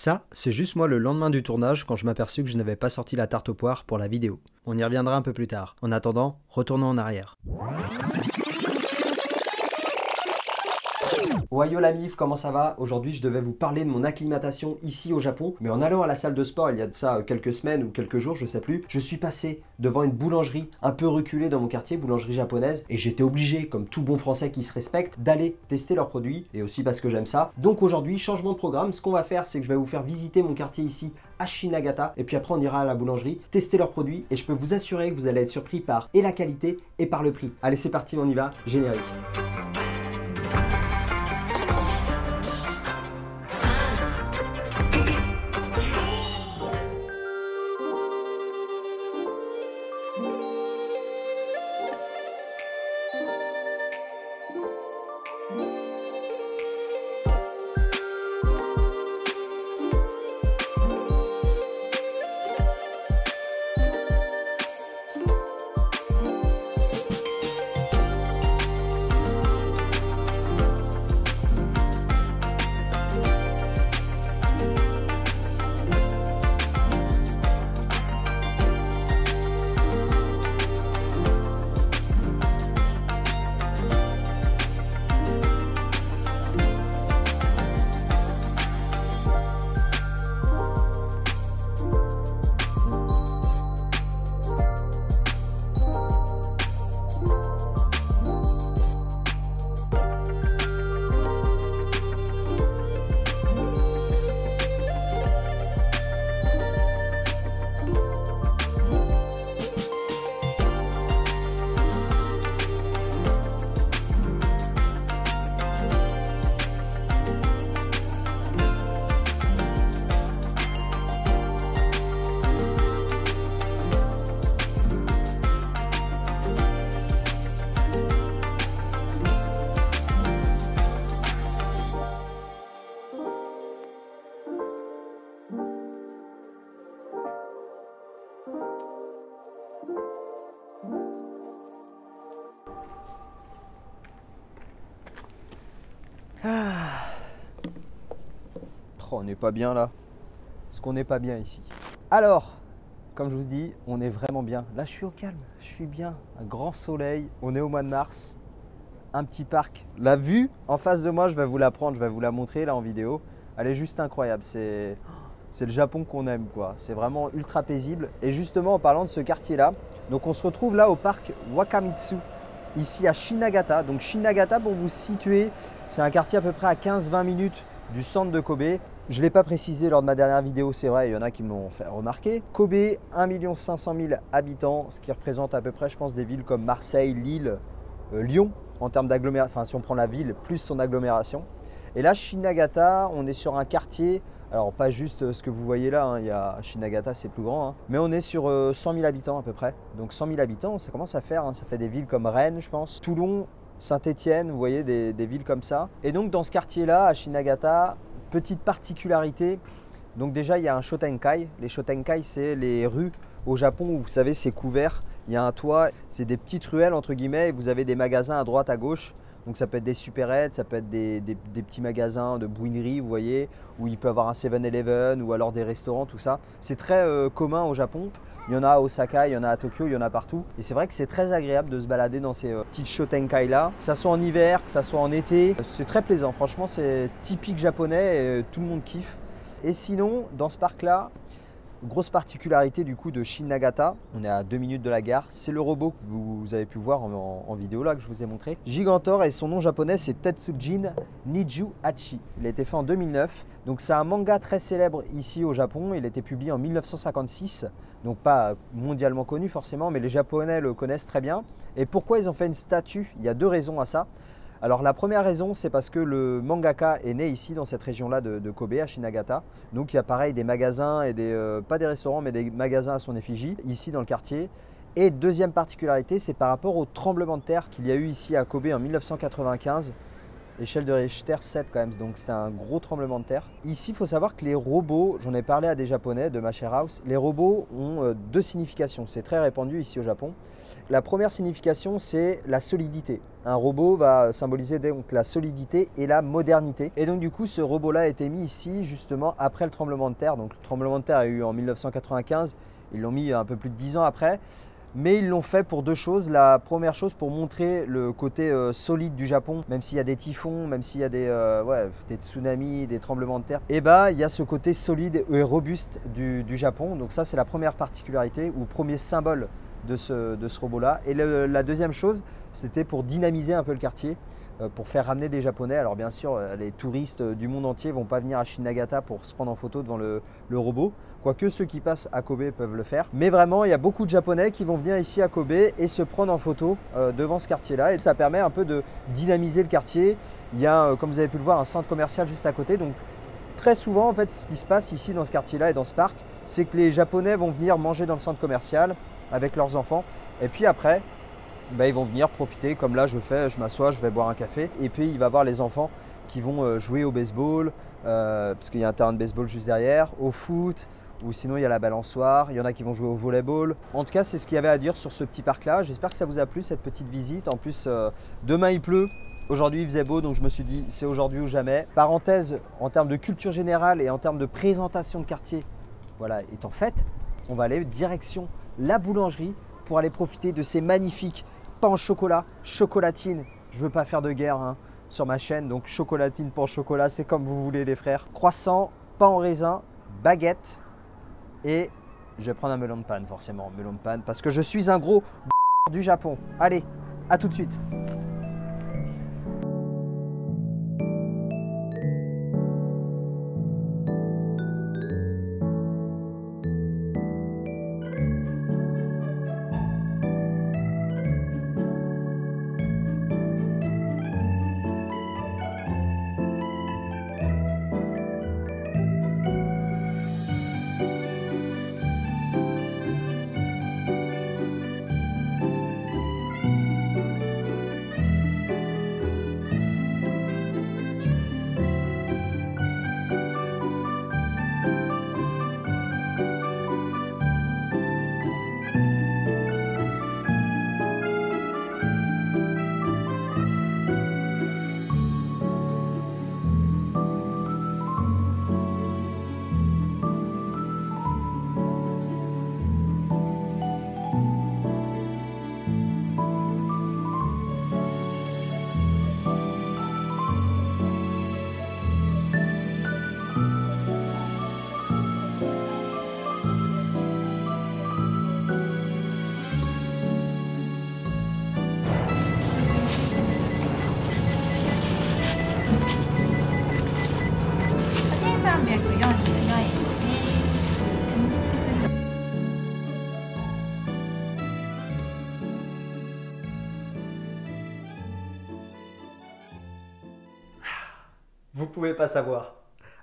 Ça, c'est juste moi le lendemain du tournage quand je m'aperçus que je n'avais pas sorti la tarte aux poires pour la vidéo. On y reviendra un peu plus tard. En attendant, retournons en arrière. Ouais yo la mif, comment ça va? Aujourd'hui je devais vous parler de mon acclimatation ici au Japon, mais en allant à la salle de sport il y a de ça quelques semaines ou quelques jours, je sais plus, je suis passé devant une boulangerie un peu reculée dans mon quartier, boulangerie japonaise, et j'étais obligé, comme tout bon français qui se respecte, d'aller tester leurs produits, et aussi parce que j'aime ça. Donc aujourd'hui, changement de programme, ce qu'on va faire c'est que je vais vous faire visiter mon quartier ici à Shinagata, et puis après on ira à la boulangerie, tester leurs produits, et je peux vous assurer que vous allez être surpris par et la qualité et par le prix. Allez c'est parti, on y va, générique. Oh, on n'est pas bien là. Est-ce qu'on n'est pas bien ici? Alors, comme je vous dis, on est vraiment bien. Là, je suis au calme, je suis bien. Un grand soleil, on est au mois de mars. Un petit parc. La vue en face de moi, je vais vous la prendre, je vais vous la montrer là en vidéo. Elle est juste incroyable. C'est le Japon qu'on aime, quoi. C'est vraiment ultra paisible. Et justement, en parlant de ce quartier-là, donc on se retrouve là au parc Wakamitsu, ici à Shinagata. Donc Shinagata, pour vous situer, c'est un quartier à peu près à 15-20 minutes du centre de Kobe. Je ne l'ai pas précisé lors de ma dernière vidéo, c'est vrai, il y en a qui me l'ont fait remarquer. Kobe, 1 500 000 habitants, ce qui représente à peu près, je pense, des villes comme Marseille, Lille, Lyon, en termes d'agglomération, enfin si on prend la ville plus son agglomération. Et là, Shinagata, on est sur un quartier, alors pas juste ce que vous voyez là, hein, il y a Shinagata, c'est plus grand, hein, mais on est sur 100 000 habitants à peu près. Donc 100 000 habitants, ça commence à faire, hein, ça fait des villes comme Rennes, je pense, Toulon, Saint-Étienne, vous voyez, des villes comme ça. Et donc dans ce quartier-là, à Shinagata, petite particularité, donc déjà il y a un Shotenkai. Les Shotenkai, c'est les rues au Japon où vous savez c'est couvert, il y a un toit, c'est des petites ruelles entre guillemets et vous avez des magasins à droite, à gauche. Donc ça peut être des supérettes, ça peut être des petits magasins de bouinerie, vous voyez, où il peut y avoir un 7-Eleven ou alors des restaurants, tout ça. C'est très commun au Japon. Il y en a à Osaka, il y en a à Tokyo, il y en a partout. Et c'est vrai que c'est très agréable de se balader dans ces petites Shotenkai là. Que ça soit en hiver, que ça soit en été, c'est très plaisant. Franchement, c'est typique japonais et tout le monde kiffe. Et sinon, dans ce parc là, grosse particularité du coup de Shinagata, on est à 2 minutes de la gare, c'est le robot que vous avez pu voir en vidéo là que je vous ai montré. Gigantor et son nom japonais c'est Tetsujin Niju Hachi. Il a été fait en 2009, donc c'est un manga très célèbre ici au Japon, il a été publié en 1956, donc pas mondialement connu forcément, mais les Japonais le connaissent très bien. Et pourquoi ils ont fait une statue? Il y a 2 raisons à ça. Alors la première raison, c'est parce que le mangaka est né ici dans cette région-là de Kobe, à Shinagata. Donc il y a pareil des magasins et pas des restaurants, mais des magasins à son effigie, ici dans le quartier. Et deuxième particularité, c'est par rapport au tremblement de terre qu'il y a eu ici à Kobe en 1995. échelle de Richter 7 quand même, donc c'est un gros tremblement de terre. Ici, il faut savoir que les robots, j'en ai parlé à des Japonais de ma share house, les robots ont deux significations, c'est très répandu ici au Japon. La première signification, c'est la solidité. Un robot va symboliser donc la solidité et la modernité. Et donc du coup, ce robot-là a été mis ici justement après le tremblement de terre. Donc le tremblement de terre a eu en 1995, ils l'ont mis un peu plus de 10 ans après. Mais ils l'ont fait pour deux choses. La première chose, pour montrer le côté solide du Japon, même s'il y a des typhons, même s'il y a des tsunamis, des tremblements de terre, et bah il y a ce côté solide et robuste du Japon. Donc ça, c'est la première particularité ou premier symbole de ce robot-là. Et la deuxième chose, c'était pour dynamiser un peu le quartier, pour faire ramener des Japonais. Alors bien sûr, les touristes du monde entier ne vont pas venir à Shinagata pour se prendre en photo devant le robot. Quoique ceux qui passent à Kobe peuvent le faire. Mais vraiment, il y a beaucoup de Japonais qui vont venir ici à Kobe et se prendre en photo devant ce quartier-là. Et ça permet un peu de dynamiser le quartier. Il y a, comme vous avez pu le voir, un centre commercial juste à côté. Donc très souvent, en fait, ce qui se passe ici dans ce quartier-là et dans ce parc, c'est que les Japonais vont venir manger dans le centre commercial avec leurs enfants. Et puis après, ils vont venir profiter, comme là je fais, je m'assois, je vais boire un café. Et puis il va voir les enfants qui vont jouer au baseball, parce qu'il y a un terrain de baseball juste derrière, au foot, ou sinon il y a la balançoire, il y en a qui vont jouer au volleyball. En tout cas, c'est ce qu'il y avait à dire sur ce petit parc-là. J'espère que ça vous a plu, cette petite visite. En plus, demain il pleut. Aujourd'hui, il faisait beau, donc je me suis dit, c'est aujourd'hui ou jamais. Parenthèse, en termes de culture générale et en termes de présentation de quartier, voilà, étant faite, on va aller direction la boulangerie pour aller profiter de ces magnifiques pains au chocolat, chocolatine. Je ne veux pas faire de guerre hein, sur ma chaîne, donc chocolatine, pain au chocolat, c'est comme vous voulez les frères. Croissant, pain au raisin, baguette et je vais prendre un melon de panne forcément, melon de panne, parce que je suis un gros du Japon. Allez, à tout de suite. Vous ne pouvez pas savoir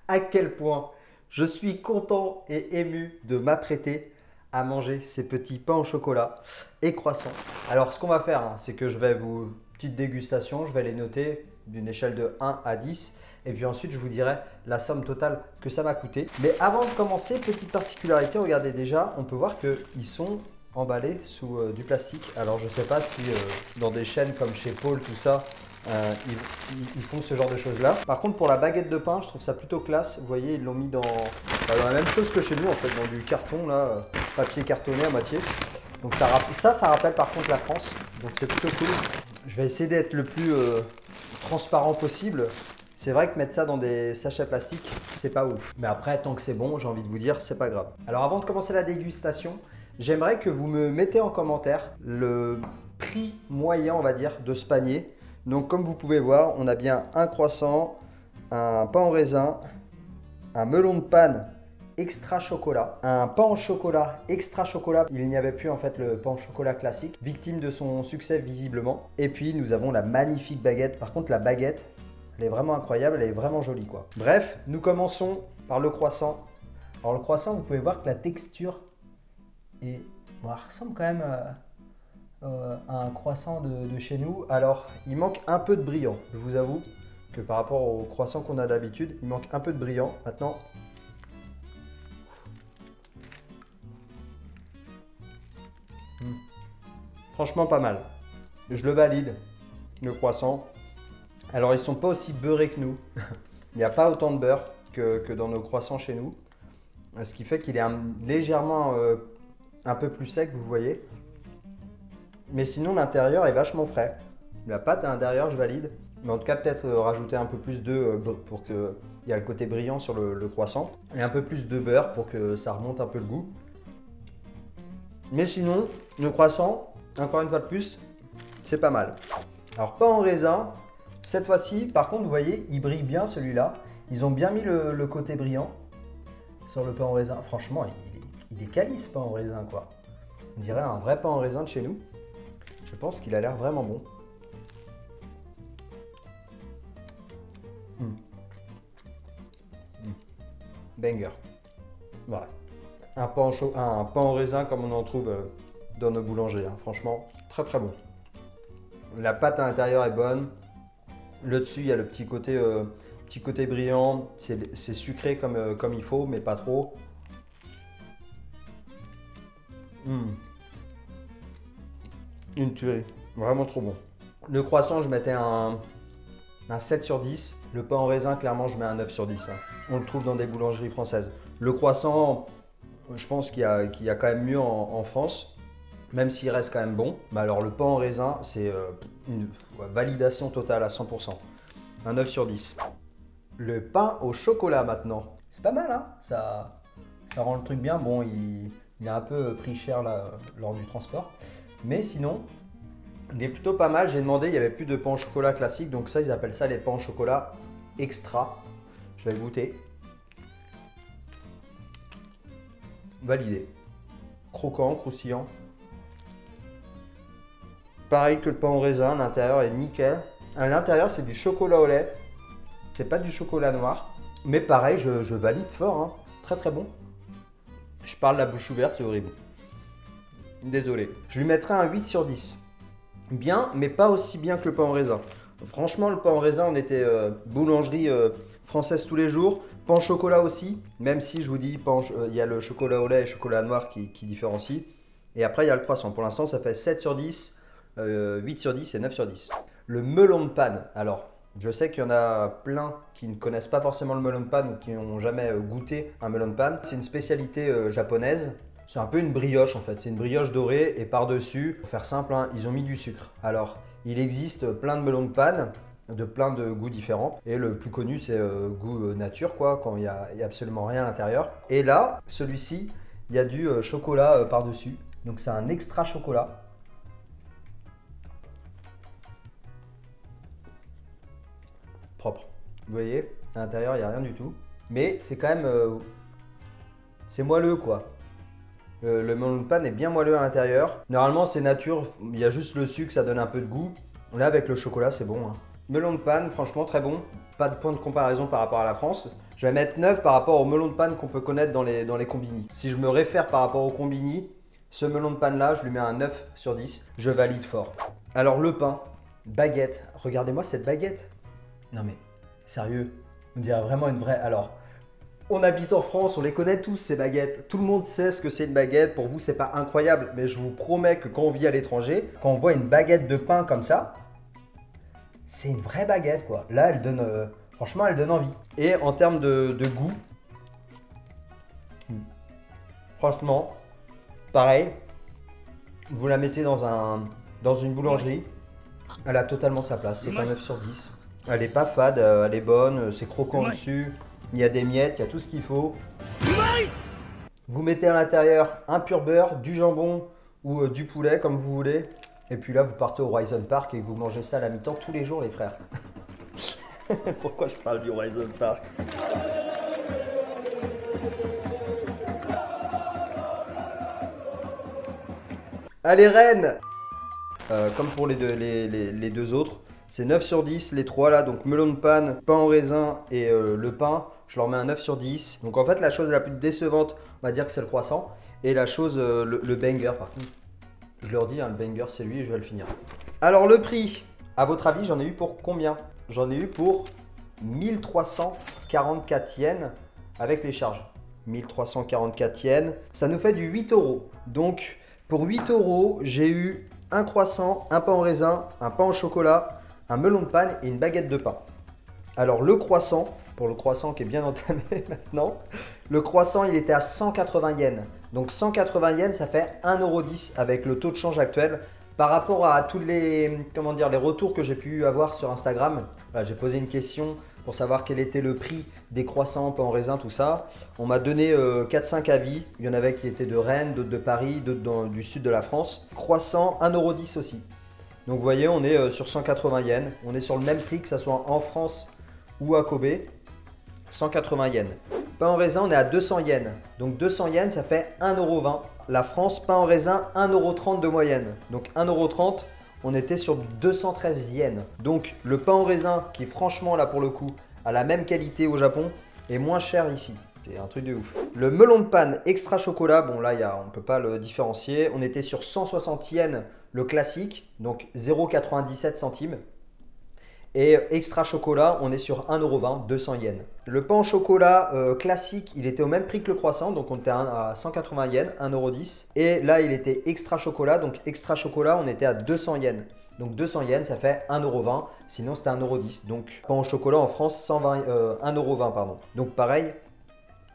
à quel point je suis content et ému de m'apprêter à manger ces petits pains au chocolat et croissants. Alors ce qu'on va faire, c'est que je vais vous, petite dégustation, je vais les noter d'une échelle de 1 à 10 et puis ensuite je vous dirai la somme totale que ça m'a coûté. Mais avant de commencer, petite particularité, regardez déjà, on peut voir qu'ils sont emballés sous du plastique. Alors je ne sais pas si dans des chaînes comme chez Paul, tout ça, ils font ce genre de choses là. Par contre pour la baguette de pain, je trouve ça plutôt classe. Vous voyez, ils l'ont mis dans la même chose que chez nous en fait, dans du carton là, papier cartonné à moitié. Donc ça rappelle par contre la France, donc c'est plutôt cool. Je vais essayer d'être le plus transparent possible. C'est vrai que mettre ça dans des sachets plastiques, c'est pas ouf. Mais après, tant que c'est bon, j'ai envie de vous dire, c'est pas grave. Alors avant de commencer la dégustation, j'aimerais que vous me mettez en commentaire le prix moyen, on va dire, de ce panier. Donc comme vous pouvez voir, on a bien un croissant, un pain au raisin, un melon de panne extra chocolat, un pain au chocolat extra chocolat. Il n'y avait plus en fait le pain au chocolat classique, victime de son succès visiblement. Et puis nous avons la magnifique baguette. Par contre la baguette, elle est vraiment incroyable, elle est vraiment jolie quoi. Bref, nous commençons par le croissant. Alors le croissant, vous pouvez voir que la texture est, bon, elle ressemble quand même à un croissant de chez nous. Alors il manque un peu de brillant, je vous avoue que par rapport au croissant qu'on a d'habitude, il manque un peu de brillant. Maintenant, franchement pas mal. Je le valide, le croissant. Alors ils sont pas aussi beurrés que nous. Il n'y a pas autant de beurre que dans nos croissants chez nous. Ce qui fait qu'il est légèrement un peu plus sec, vous voyez. Mais sinon l'intérieur est vachement frais. La pâte à l'intérieur, je valide. Mais en tout cas, peut-être rajouter un peu plus d'œuf pour qu'il y ait le côté brillant sur le croissant. Et un peu plus de beurre pour que ça remonte un peu le goût. Mais sinon, le croissant, encore une fois de plus, c'est pas mal. Alors, pain en raisin. Cette fois-ci, par contre, vous voyez, il brille bien celui-là. Ils ont bien mis le côté brillant sur le pain en raisin. Franchement, il est quali ce pain en raisin, quoi. On dirait un vrai pain en raisin de chez nous. Je pense qu'il a l'air vraiment bon. Banger. Voilà. Un pain en raisin comme on en trouve dans nos boulangeries. Hein. Franchement, très très bon. La pâte à l'intérieur est bonne. Le dessus, il y a le petit côté brillant. C'est sucré comme il faut, mais pas trop. Une tuerie. Vraiment trop bon. Le croissant, je mettais un 7 sur 10. Le pain en raisin, clairement, je mets un 9 sur 10. Hein. On le trouve dans des boulangeries françaises. Le croissant, je pense qu'il y a quand même mieux en France, même s'il reste quand même bon. Mais alors, le pain en raisin, c'est une validation totale à 100%. Un 9 sur 10. Le pain au chocolat maintenant. C'est pas mal, hein, ça rend le truc bien. Bon, il a un peu pris cher là, lors du transport. Mais sinon, il est plutôt pas mal. J'ai demandé, il n'y avait plus de pain au chocolat classique. Donc ça, ils appellent ça les pains au chocolat extra. Je vais goûter. Validé. Croquant, croustillant. Pareil que le pain au raisin, l'intérieur est nickel. À l'intérieur, c'est du chocolat au lait. C'est pas du chocolat noir. Mais pareil, je valide fort. Hein. Très très bon. Je parle la bouche ouverte, c'est horrible. Désolé. Je lui mettrai un 8 sur 10. Bien, mais pas aussi bien que le pain en raisin. Franchement, le pain en raisin, on était boulangerie française tous les jours. Pain au chocolat aussi, même si je vous dis, il y a le chocolat au lait et le chocolat noir qui différencient. Et après, il y a le croissant. Pour l'instant, ça fait 7 sur 10, 8 sur 10 et 9 sur 10. Le melon de panne. Alors, je sais qu'il y en a plein qui ne connaissent pas forcément le melon de panne ou qui n'ont jamais goûté un melon de panne. C'est une spécialité japonaise. C'est un peu une brioche en fait. C'est une brioche dorée et par-dessus, pour faire simple, hein, ils ont mis du sucre. Alors, il existe plein de melons de panne de plein de goûts différents. Et le plus connu, c'est goût nature, quoi, quand il n'y a absolument rien à l'intérieur. Et là, celui-ci, il y a du chocolat par-dessus. Donc, c'est un extra chocolat. Propre. Vous voyez, à l'intérieur, il n'y a rien du tout. Mais c'est quand même... c'est moelleux, quoi. Le melon de panne est bien moelleux à l'intérieur. Normalement, c'est nature. Il y a juste le sucre, ça donne un peu de goût. Là, avec le chocolat, c'est bon. Hein. Melon de panne, franchement, très bon. Pas de point de comparaison par rapport à la France. Je vais mettre 9 par rapport au melon de panne qu'on peut connaître dans les combini. Si je me réfère par rapport au combini, ce melon de panne-là, je lui mets un 9 sur 10. Je valide fort. Alors, le pain, baguette. Regardez-moi cette baguette. Non mais, sérieux, on dirait vraiment une vraie... Alors, on habite en France, on les connaît tous ces baguettes. Tout le monde sait ce que c'est une baguette. Pour vous, c'est pas incroyable, mais je vous promets que quand on vit à l'étranger, quand on voit une baguette de pain comme ça, c'est une vraie baguette, quoi. Là, elle donne... franchement, elle donne envie. Et en termes de goût, franchement, pareil, vous la mettez dans une boulangerie, elle a totalement sa place. C'est un 9 sur 10. Elle est pas fade, elle est bonne, c'est croquant dessus. Il y a des miettes, il y a tout ce qu'il faut. Vous mettez à l'intérieur un pur beurre, du jambon ou du poulet comme vous voulez. Et puis là, vous partez au Horizon Park et vous mangez ça à la mi-temps tous les jours, les frères. Pourquoi je parle du Horizon Park? Allez, Rennes! Comme pour les deux autres, c'est 9 sur 10, les trois là, donc melon de panne, pain au raisin et le pain, je leur mets un 9 sur 10. Donc en fait, la chose la plus décevante, on va dire que c'est le croissant. Et la chose, le banger par contre, je leur dis, hein, le banger c'est lui et je vais le finir. Alors le prix, à votre avis, j'en ai eu pour combien? J'en ai eu pour 1344 yens avec les charges. 1344 yens, ça nous fait du 8 €. Donc pour 8 €, j'ai eu un croissant, un pain en raisin, un pain au chocolat, un melon de panne et une baguette de pain. Alors le croissant, pour le croissant qui est bien entamé maintenant, le croissant il était à 180 yens. Donc 180 yens, ça fait 1,10 € avec le taux de change actuel. Par rapport à tous les, les retours que j'ai pu avoir sur Instagram, voilà, j'ai posé une question pour savoir quel était le prix des croissants, pain en raisin, tout ça. On m'a donné 4-5 avis. Il y en avait qui étaient de Rennes, d'autres de Paris, d'autres du sud de la France. Croissant, 1,10 € aussi. Donc vous voyez, on est sur 180 yens. On est sur le même prix que ce soit en France ou à Kobe. 180 yens. Pain en raisin, on est à 200 yens. Donc 200 yens, ça fait 1,20 €. La France, pain en raisin, 1,30 € de moyenne. Donc 1,30 €, on était sur 213 yens. Donc le pain en raisin, qui franchement là pour le coup, a la même qualité au Japon, est moins cher ici. C'est un truc de ouf. Le melon de panne extra chocolat, bon là on ne peut pas le différencier. On était sur 160 yens le classique, donc 0,97 centimes. Et extra chocolat, on est sur 1,20 €, 200 yens. Le pain au chocolat classique, il était au même prix que le croissant, donc on était à 180 yens, 1,10 €. Et là, il était extra chocolat, donc extra chocolat, on était à 200 yens. Donc 200 yens, ça fait 1,20 €, sinon c'était 1,10 €. Donc pain au chocolat en France, 1,20 €, pardon. Donc pareil,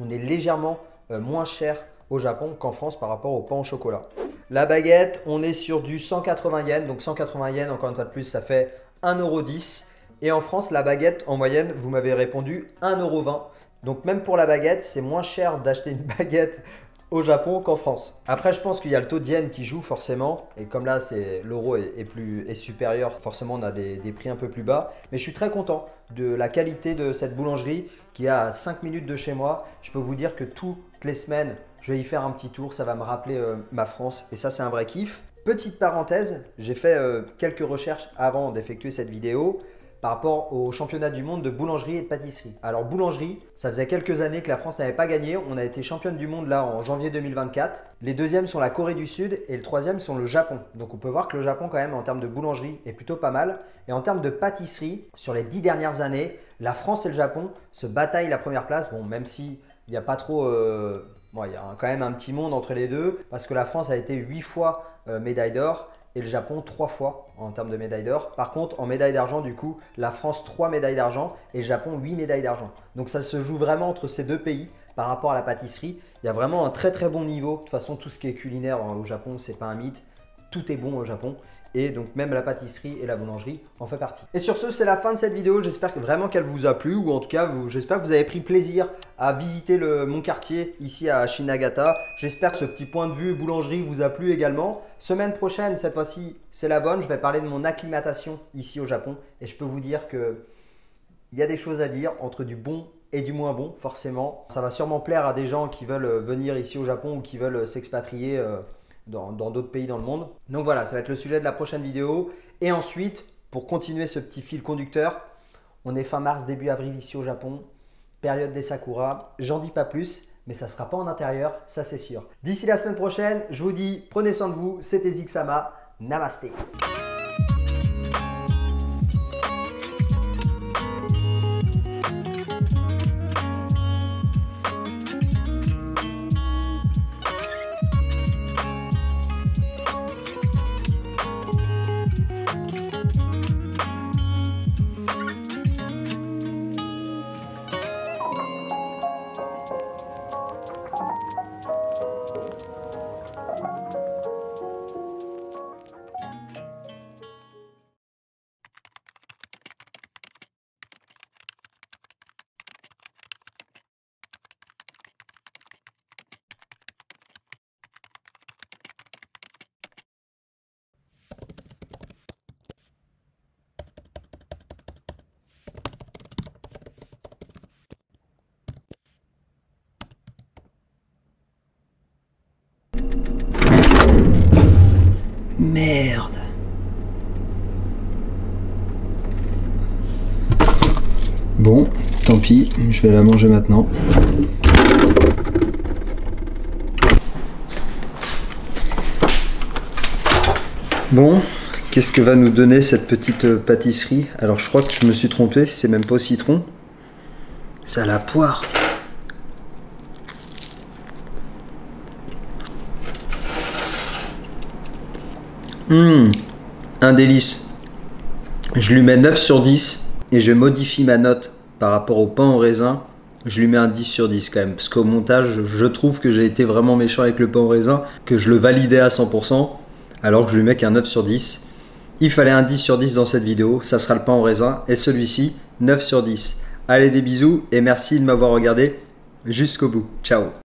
on est légèrement moins cher au Japon qu'en France par rapport au pain au chocolat. La baguette, on est sur du 180 yens, donc 180 yens, encore une fois de plus, ça fait 1,10 €. Et en France, la baguette, en moyenne, vous m'avez répondu 1,20 €. Donc même pour la baguette, c'est moins cher d'acheter une baguette au Japon qu'en France. Après, je pense qu'il y a le taux de yen qui joue forcément. Et comme là, l'euro est supérieur, forcément, on a des prix un peu plus bas. Mais je suis très content de la qualité de cette boulangerie qui est à 5 minutes de chez moi. Je peux vous dire que toutes les semaines, je vais y faire un petit tour. Ça va me rappeler ma France. Et ça, c'est un vrai kiff. Petite parenthèse, j'ai fait quelques recherches avant d'effectuer cette vidéo par rapport au championnat du monde de boulangerie et de pâtisserie. Alors boulangerie, ça faisait quelques années que la France n'avait pas gagné. On a été championne du monde là en janvier 2024. Les deuxièmes sont la Corée du Sud et le troisième sont le Japon. Donc on peut voir que le Japon quand même en termes de boulangerie est plutôt pas mal. Et en termes de pâtisserie, sur les 10 dernières années, la France et le Japon se bataillent la première place. Bon, même s'il n'y a pas trop... il y a quand même un petit monde entre les deux parce que la France a été 8 fois médaille d'or et le Japon 3 fois en termes de médaille d'or. Par contre, en médaille d'argent, du coup, la France 3 médailles d'argent et le Japon 8 médailles d'argent. Donc ça se joue vraiment entre ces deux pays par rapport à la pâtisserie. Il y a vraiment un très très bon niveau. De toute façon, tout ce qui est culinaire au Japon, c'est pas un mythe. Tout est bon au Japon. Et donc même la pâtisserie et la boulangerie en fait partie. Et sur ce, c'est la fin de cette vidéo. J'espère vraiment qu'elle vous a plu, ou en tout cas, j'espère que vous avez pris plaisir à visiter mon quartier ici à Shinagata. J'espère que ce petit point de vue boulangerie vous a plu également. Semaine prochaine, cette fois-ci, c'est la bonne. Je vais parler de mon acclimatation ici au Japon. Et je peux vous dire qu'il y a des choses à dire entre du bon et du moins bon, forcément. Ça va sûrement plaire à des gens qui veulent venir ici au Japon ou qui veulent s'expatrier dans d'autres pays dans le monde. Donc voilà, ça va être le sujet de la prochaine vidéo. Et ensuite, pour continuer ce petit fil conducteur, on est fin mars, début avril ici au Japon, période des Sakura. J'en dis pas plus, mais ça ne sera pas en intérieur, ça c'est sûr. D'ici la semaine prochaine, je vous dis, prenez soin de vous, c'était Zixama, namasté. Merde. Bon, tant pis, je vais la manger maintenant. Bon, Qu'est-ce que va nous donner cette petite pâtisserie? Alors je crois que je me suis trompé, c'est même pas au citron. C'est à la poire. Un délice. Je lui mets 9 sur 10 et je modifie ma note par rapport au pain au raisin. Je lui mets un 10 sur 10 quand même. Parce qu'au montage, je trouve que j'ai été vraiment méchant avec le pain au raisin, que je le validais à 100%, alors que je lui mets qu'un 9 sur 10. Il fallait un 10 sur 10 dans cette vidéo, ça sera le pain au raisin. Et celui-ci, 9 sur 10. Allez, des bisous et merci de m'avoir regardé jusqu'au bout. Ciao.